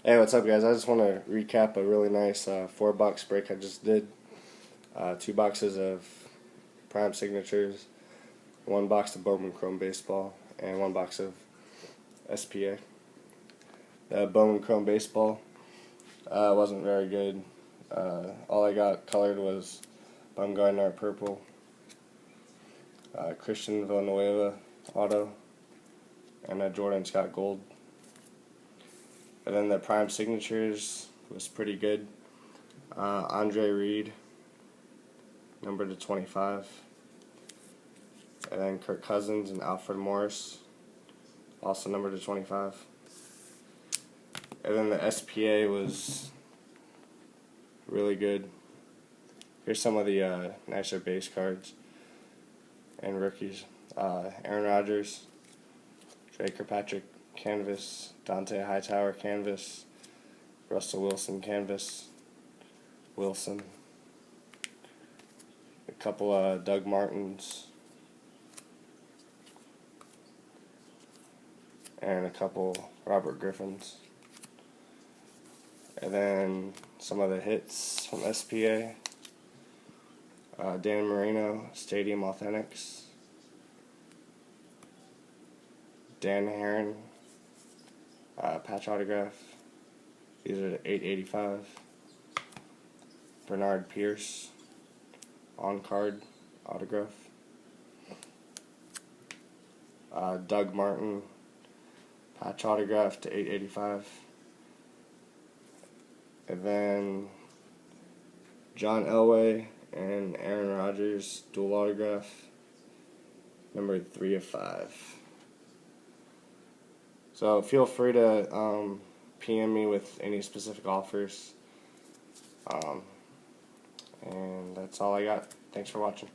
Hey, what's up, guys? I just want to recap a really nice $4 break I just did. 2 boxes of Prime Signatures, 1 box of Bowman Chrome Baseball, and 1 box of SPA. The Bowman Chrome Baseball wasn't very good. All I got colored was Bumgarner Purple, Christian Villanueva Auto, and a Jordan Scott Gold. And then the Prime Signatures was pretty good. Andre Reed, number to 25. And then Kirk Cousins and Alfred Morris, also number to 25. And then the SPA was really good. Here's some of the nicer base cards and rookies. Aaron Rodgers, Dre Kirkpatrick canvas, Dante Hightower canvas, Russell Wilson canvas, Wilson, a couple Doug Martins, and a couple Robert Griffins. And then some of the hits from SPA. Dan Marino, Stadium Authentics. Dan Heron, patch autograph. These are the 885. Bernard Pierce, on card autograph. Doug Martin, patch autograph to 885. And then John Elway and Aaron Rodgers dual autograph, number 3 of 5. So feel free to PM me with any specific offers. And that's all I got. Thanks for watching.